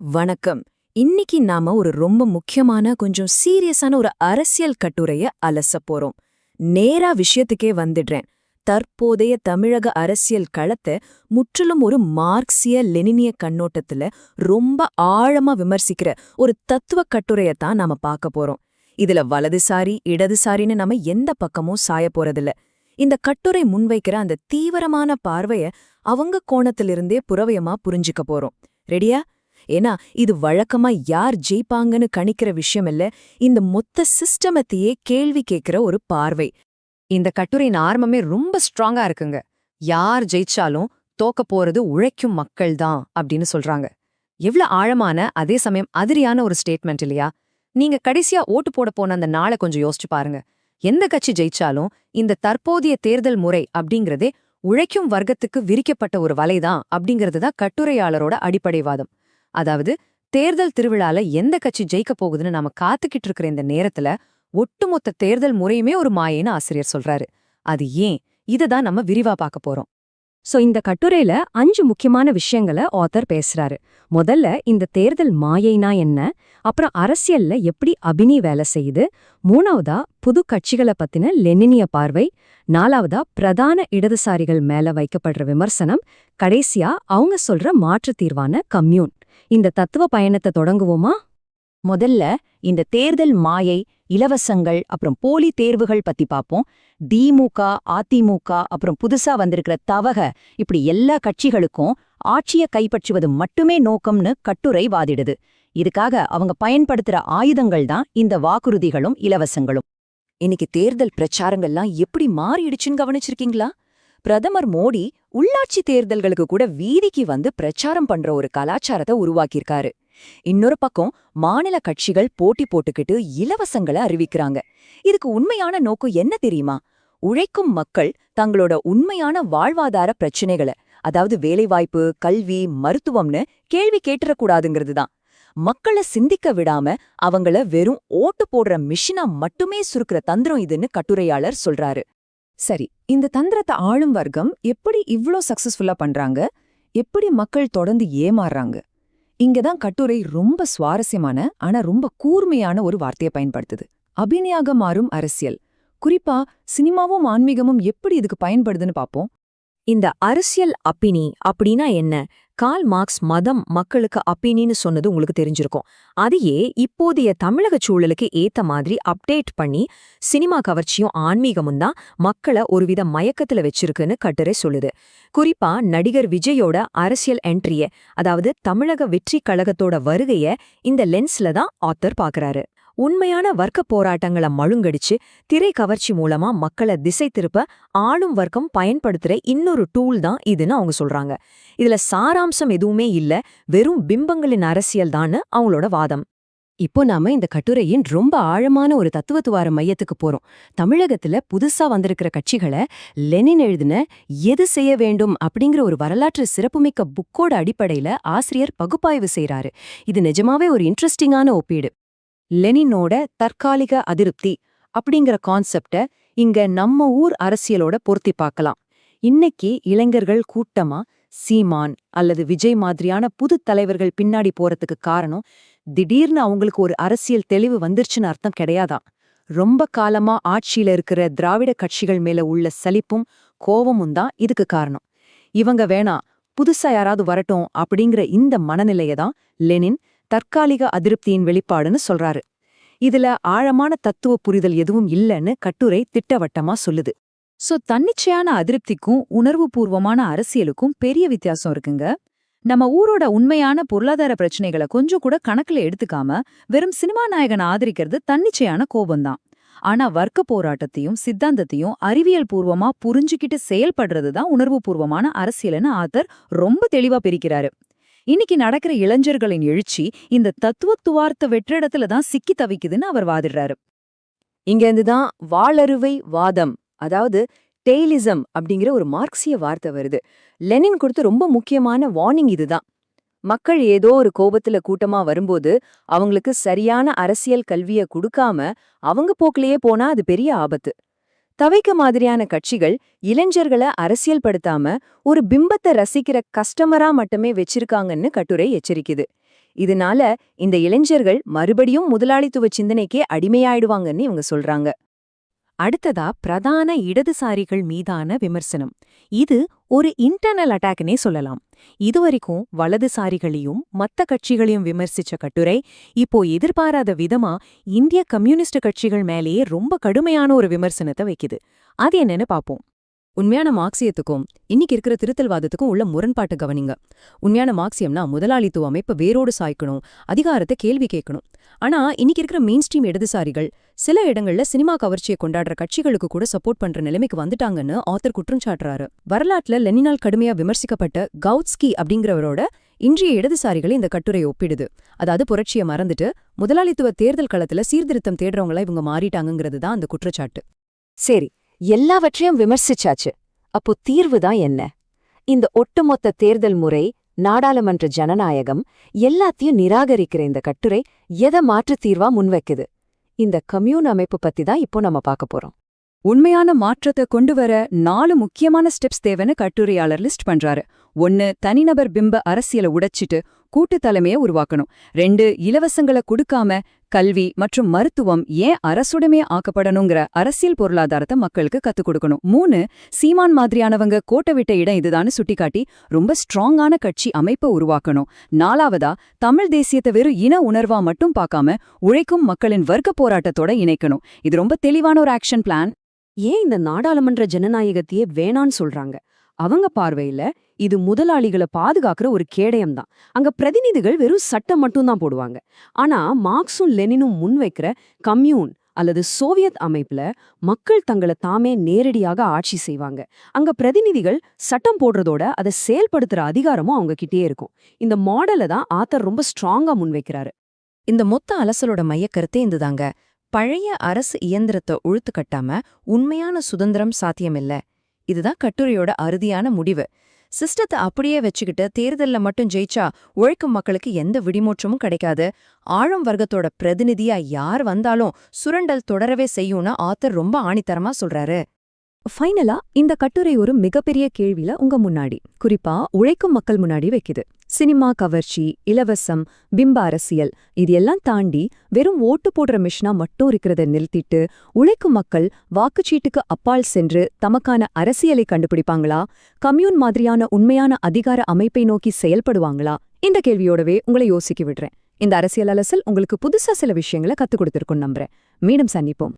வணக்கம். இன்னைக்கு நாம ஒரு ரொம்ப முக்கியமான கொஞ்சம் சீரியஸான ஒரு அரசியல் கட்டுரைய அலசப் போறோம். நேரா விஷயத்துக்கே வந்துடுறேன். தற்போதைய தமிழக அரசியல் களத்தை முற்றிலும் ஒரு மார்க்சிய லெனினிய கண்ணோட்டத்துல ரொம்ப ஆழமா விமர்சிக்கிற ஒரு தத்துவ கட்டுரையத்தான் நாம பார்க்க போறோம். இதுல வலதுசாரி இடதுசாரின்னு நம்ம எந்த பக்கமும் சாய போறதில்ல. இந்த கட்டுரை முன்வைக்கிற அந்த தீவிரமான பார்வைய அவங்க கோணத்திலிருந்தே புறவயமா புரிஞ்சுக்க போறோம். ரெடியா? ஏன்னா இது வழக்கமா யார் ஜெயிப்பாங்கன்னு கணிக்கிற விஷயம் இல்ல, இந்த மொத்த சிஸ்டமத்தையே கேள்வி கேட்கிற ஒரு பார்வை. இந்த கட்டுரையின் ஆரம்பமே ரொம்ப ஸ்ட்ராங்கா இருக்குங்க. யார் ஜெயிச்சாலும் தோக்க போறது உழைக்கும் மக்கள் தான் அப்படின்னு சொல்றாங்க. எவ்வளவு ஆழமான அதே சமயம் அதிரியான ஒரு ஸ்டேட்மெண்ட் இல்லையா? நீங்க கடைசியா ஓட்டு போட போன அந்த நாளை கொஞ்சம் யோசிச்சு பாருங்க. எந்த கட்சி ஜெயிச்சாலும் இந்த தற்போதைய தேர்தல் முறை அப்படிங்கறதே உழைக்கும் வர்க்கத்துக்கு விரிக்கப்பட்ட ஒரு வலைதான் அப்படிங்கிறது தான் கட்டுரையாளரோட அடிப்படை வாதம். அதாவது தேர்தல் திருவிழால எந்த கட்சி ஜெயிக்க போகுதுன்னு நாம காத்துக்கிட்டு இருக்கிற இந்த நேரத்துல ஒட்டுமொத்த தேர்தல் முறையுமே ஒரு மாயேன்னு ஆசிரியர் சொல்றாரு. அது ஏன்? இததான் நம்ம விரிவா பார்க்க போறோம். இந்த கட்டுரையில 5 முக்கியமான விஷயங்களை ஆத்தர் பேசுறாரு. முதல்ல இந்த தேர்தல் மாயைனா என்ன, அப்புறம் அரசியல்ல எப்படி அபினி வேலை செய்யுது, மூணாவதா புது கட்சிகளை பத்தின லெனினிய பார்வை, நாலாவதா பிரதான இடதுசாரிகள் மேல வைக்கப்படுற விமர்சனம், கடைசியா அவங்க சொல்ற மாற்றுத் தீர்வான கம்யூன். இந்த தத்துவ பயணத்தை தொடங்குவோமா? முதல்ல இந்த தேர்தல் மாயை, இலவசங்கள் அப்புறம் போலி தேர்வுகள் பத்தி பாப்போம். திமுக, அதிமுக அப்புறம் புதுசா வந்திருக்கிற தவக, இப்படி எல்லா கட்சிகளுக்கும் ஆட்சிய கைப்பற்றுவது மட்டுமே நோக்கம்னு கட்டுரை வாதிடுது. இதுக்காக அவங்க பயன்படுத்துற ஆயுதங்கள் தான் இந்த வாக்குறுதிகளும் இலவசங்களும். இன்னைக்கு தேர்தல் பிரச்சாரங்கள்லாம் எப்படி மாறிடுச்சுன்னு கவனிச்சிருக்கீங்களா? பிரதமர் மோடி உள்ளாட்சி தேர்தல்களுக்கு கூட வீதிக்கு வந்து பிரச்சாரம் பண்ற ஒரு கலாச்சாரத்தை உருவாக்கியிருக்காரு. இன்னொரு பக்கம் மாநில கட்சிகள் போட்டி போட்டுக்கிட்டு இலவசங்களை அறிவிக்கிறாங்க. இதுக்கு உண்மையான நோக்கம் என்ன தெரியுமா? உழைக்கும் மக்கள் தங்களோட உண்மையான வாழ்வாதார பிரச்சனைகளை, அதாவது வேலைவாய்ப்பு, கல்வி, மருத்துவம்னு கேள்வி கேட்டுறக்கூடாதுங்கிறது தான். மக்களை சிந்திக்க விடாம அவங்கள வெறும் ஓட்டு போடுற மிஷினா மட்டுமே சுருக்கிற தந்திரம் இதுன்னு கட்டுரையாளர் சொல்றாரு. சரி, இந்த தந்திரத்தை ஆளும் வர்க்கம் எப்படி இவ்ளோ சக்சஸ்ஃபுல்லா பண்றாங்க? எப்படி மக்கள் தொடர்ந்து ஏமாறுறாங்க? இங்கதான் கட்டுரை ரொம்ப சுவாரஸ்யமான ஆனா ரொம்ப கூர்மையான ஒரு வார்த்தையை பயன்படுத்துது. அபிநயாக மாறும் அரசியல். குறிப்பா சினிமாவும் ஆன்மீகமும் எப்படி இதுக்கு பயன்படுதுன்னு பாப்போம். இந்த அரசியல் அப்பினி அப்படின்னா என்ன? கால் மார்க்ஸ் மதம் மக்களுக்கு அப்பினின்னு சொன்னது உங்களுக்கு தெரிஞ்சிருக்கும். அதையே இப்போதைய தமிழக சூழலுக்கு ஏத்த மாதிரி அப்டேட் பண்ணி சினிமா கவர்ச்சியும் ஆன்மீகமும் தான் மக்களை ஒருவித மயக்கத்துல வச்சிருக்குன்னு கட்டுரை சொல்லுது. குறிப்பா நடிகர் விஜயோட அரசியல் என்ட்ரிய, அதாவது தமிழக வெற்றி கழகத்தோட வருகைய இந்த லென்ஸ்ல தான் ஆத்தர் பாக்குறாரு. உண்மையான வர்க்க போராட்டங்களை மழுங்கடிச்சு திரை கவர்ச்சி மூலமா மக்களை திசை திருப்ப ஆளும் வர்க்கம் பயன்படுத்துற இன்னொரு டூல் தான் இதுன்னு அவங்க சொல்றாங்க. இதுல சாராம்சம் எதுவுமே இல்ல, வெறும் பிம்பங்களின் அரசியல் தான்னு அவங்களோட வாதம். இப்போ நாம இந்த கட்டுரையின் ரொம்ப ஆழமான ஒரு தத்துவத்துவார மையத்துக்கு போறோம். தமிழகத்துல புதுசா வந்திருக்கிற கட்சிகளை லெனின் எழுதின எது செய்ய வேண்டும் அப்படிங்கிற ஒரு வரலாற்று சிறப்புமிக்க புக்கோட அடிப்படையில ஆசிரியர் பகுப்பாய்வு செய்றாரு. இது நிஜமாவே ஒரு இன்ட்ரெஸ்டிங்கான ஒப்பீடு. லெனினோட தற்காலிக அதிருப்தி அப்படிங்கிற கான்செப்ட இங்க நம்ம ஊர் அரசியலோட பொருத்தி பார்க்கலாம். இன்னைக்கு இளைஞர்கள் கூட்டமா சீமான் அல்லது விஜய் மாதிரியான புது தலைவர்கள் பின்னாடி போறதுக்கு காரணம் திடீர்னு அவங்களுக்கு ஒரு அரசியல் தெளிவு வந்துருச்சுன்னு அர்த்தம் கிடையாதான். ரொம்ப காலமா ஆட்சியில இருக்கிற திராவிட கட்சிகள் மேல உள்ள சலிப்பும் கோவமும் தான் இதுக்கு காரணம். இவங்க வேணா, புதுசா யாராவது வரட்டும் அப்படிங்கிற இந்த மனநிலையை தான் லெனின் தற்காலிக அதிருப்தியின் வெளிப்பாடுன்னு சொல்றாரு. இதுல ஆழமான தத்துவ புரிதல் எதுவும் இல்லைன்னு கட்டுரை திட்டவட்டமா சொல்லுது. தன்னிச்சையான அதிருப்திக்கும் உணர்வுபூர்வமான அரசியலுக்கும் பெரிய வித்தியாசம் இருக்குங்க. நம்ம ஊரோட உண்மையான பொருளாதார பிரச்சனைகளை கொஞ்சம் கூட கணக்குல எடுத்துக்காம வெறும் சினிமா நாயகனை ஆதரிக்கிறது தன்னிச்சையான கோபம்தான். ஆனா வர்க்க போராட்டத்தையும் சித்தாந்தத்தையும் அறிவியல் பூர்வமா புரிஞ்சுக்கிட்டு செயல்படுறது தான் உணர்வுபூர்வமான அரசியல்னு ஆத்தர் ரொம்ப தெளிவா பிரிக்கிறாரு. இன்னைக்கு நடக்கிற இளைஞர்களின் எழுச்சி இந்த தத்துவத்துவார்த்த வெற்றிடத்துல தான் சிக்கி தவிக்குதுன்னு அவர் வாதிடுறாரு. இங்கேருந்துதான் வாளறுவை வாதம், அதாவது டெய்லிசம் அப்படிங்கிற ஒரு மார்க்சிய வார்த்தை வருது. லெனின் கொடுத்த ரொம்ப முக்கியமான வார்னிங் இதுதான். மக்கள் ஏதோ ஒரு கோபத்துல கூட்டமா வரும்போது அவங்களுக்கு சரியான அரசியல் கல்விய கொடுக்காம அவங்க போக்கிலேயே போனா அது பெரிய ஆபத்து. தவைக்க மாதிரியான கட்சிகள் இளைஞர்களை அரசியல் படுத்தாம ஒரு பிம்பத்தை ரசிக்கிற கஸ்டமரா மட்டுமே வச்சிருக்காங்கன்னு கட்டுரை எச்சரிக்குது. இதனால இந்த இளைஞர்கள் மறுபடியும் முதலாளித்துவ சிந்தனைக்கே அடிமையாயிடுவாங்கன்னு இவங்க சொல்றாங்க. அடுத்ததா பிரதான இடதுசாரிகள் மீதான விமர்சனம். இது ஒரு இன்டர்னல் அட்டாக்னே சொல்லலாம். இதுவரைக்கும் வலதுசாரிகளையும் மத்த கட்சிகளையும் விமர்சிச்ச கட்டுரை இப்போ எதிர்பாராத விதமா இந்திய கம்யூனிஸ்ட் கட்சிகள் மேலேயே ரொம்ப கடுமையான ஒரு விமர்சனத்தை வைக்குது. அது என்னன்னு பாப்போம். உண்மையான மார்க்சியத்துக்கும் இன்னைக்கு இருக்கிற திருத்தல்வாதத்துக்கும் உள்ள முரண்பாட்டு கவனிங்க. உண்மையான மார்க்சியம்னா முதலாளித்துவ அமைப்பை வேரோடு சாய்க்கணும், அதிகாரத்தை கேள்வி கேட்கணும். ஆனா இன்னைக்கு இருக்கிற மெயின் ஸ்ட்ரீம் இடதுசாரிகள் சில இடங்கள்ல சினிமா கவர்ச்சியை கொண்டாடுற கட்சிகளுக்கு கூட சப்போர்ட் பண்ற நிலைமைக்கு வந்துட்டாங்கன்னு ஆத்தர் குற்றம் சாட்டுறாரு. வரலாற்றுல லெனினால் கடுமையா விமர்சிக்கப்பட்ட கவுட்ஸ்கி அப்படிங்கிறவரோட இன்றைய இடதுசாரிகளை இந்த கட்டுரை ஒப்பிடுது. அதாவது புரட்சியை மறந்துட்டு முதலாளித்துவ தேர்தல் களத்துல சீர்திருத்தம் தேடுறவங்களா இவங்க மாறிட்டாங்கிறது தான் அந்த குற்றச்சாட்டு. சரி, எல்லாவற்றையும் விமர்சிச்சாச்சு. அப்போ தீர்வு தான் என்ன? இந்த ஒட்டுமொத்த தேர்தல் முறை, நாடாளுமன்ற ஜனநாயகம் எல்லாத்தையும் நிராகரிக்கிற இந்த கட்டுரை எதை மாற்றுத் தீர்வா முன்வைக்குது? இந்த கம்யூன் அமைப்பு பத்தி தான் இப்போ நம்ம பார்க்க போறோம். உண்மையான மாற்றத்தை கொண்டு வர 4 முக்கியமான ஸ்டெப்ஸ் தேவைன்னு கட்டுரையாளர் லிஸ்ட் பண்றாரு. 1, தனிநபர் பிம்ப அரசியலை உடைச்சிட்டு கூட்டுத் தலைமையை உருவாக்கணும். 2, இலவசங்களை கொடுக்காம கல்வி மற்றும் மருத்துவம் ஏன் அரசுடைமையா ஆக்கப்படணுங்கிற அரசியல் பொருளாதாரத்தை மக்களுக்கு கத்துக் கொடுக்கணும். 3, சீமான் மாதிரியானவங்க கோட்டை விட்ட இடம் இதுதான்னு சுட்டிக்காட்டி ரொம்ப ஸ்ட்ராங்கான கட்சி அமைப்பை உருவாக்கணும். 4வதா தமிழ் தேசியத்தை வெறும் இன உணர்வா மட்டும் பார்க்காம உழைக்கும் மக்களின் வர்க்க போராட்டத்தோட இணைக்கணும். இது ரொம்ப தெளிவான ஒரு ஆக்ஷன் பிளான். ஏன் இந்த நாடாளுமன்ற ஜனநாயகத்தையே வேணான்னு சொல்றாங்க? அவங்க பார்வையில இது முதலாளிகளை பாதுகாக்கிற ஒரு கேடயம்தான். அங்க பிரதிநிதிகள் வெறும் சட்டம் மட்டும்தான் போடுவாங்க. ஆனா மார்க்சும் லெனினும் முன்வைக்கிற கம்யூன் அல்லது சோவியத் அமைப்புல மக்கள் தங்களை தாமே நேரடியாக ஆட்சி செய்வாங்க. அங்க பிரதிநிதிகள் சட்டம் போடுறதோட அதை செயல்படுத்துற அதிகாரமும் அவங்க கிட்டே இருக்கும். இந்த மாடலை தான் ஆத்தர் ரொம்ப ஸ்ட்ராங்கா முன்வைக்கிறாரு. இந்த மொத்த அலசலோட மையக்கருத்தே இந்துதாங்க. பழைய அரசு இயந்திரத்தை உழுத்து கட்டாம உண்மையான சுதந்திரம் சாத்தியமில்ல. இதுதான் கட்டுரையோட அறுதியான முடிவு. சிஸ்டத்தை அப்படியே வச்சுக்கிட்டு தேர்தல்ல மட்டும் ஜெயிச்சா உழைக்கும் மக்களுக்கு எந்த விடிமோற்றமும் கிடைக்காது. ஆழம் வர்க்கத்தோட பிரதிநிதியா யார் வந்தாலும் சுரண்டல் தொடரவே செய்யும்னு ஆத்தர் ரொம்ப ஆணித்தரமா சொல்றாரு. ஃபைனலா இந்த கட்டுரை ஒரு மிகப்பெரிய கேள்வியில உங்க முன்னாடி, குறிப்பா உழைக்கும் மக்கள் முன்னாடி வைக்குது. சினிமா கவர்ச்சி, இலவசம், பிம்ப அரசியல் இது எல்லாம் தாண்டி வெறும் ஓட்டு போடுற மிஷினா மட்டும் இருக்கிறத நிறுத்திட்டு உழைக்கும் மக்கள் வாக்குச்சீட்டுக்கு அப்பால் சென்று தமக்கான அரசியலை கண்டுபிடிப்பாங்களா? கம்யூன் மாதிரியான உண்மையான அதிகார அமைப்பை நோக்கி செயல்படுவாங்களா? இந்த கேள்வியோடவே உங்களை யோசிக்க விடுறேன். இந்த அரசியல் அலசல் உங்களுக்கு புதுசா சில விஷயங்களை கத்துக் கொடுத்திருக்கும் நம்புறேன். மீண்டும் சந்திப்போம்.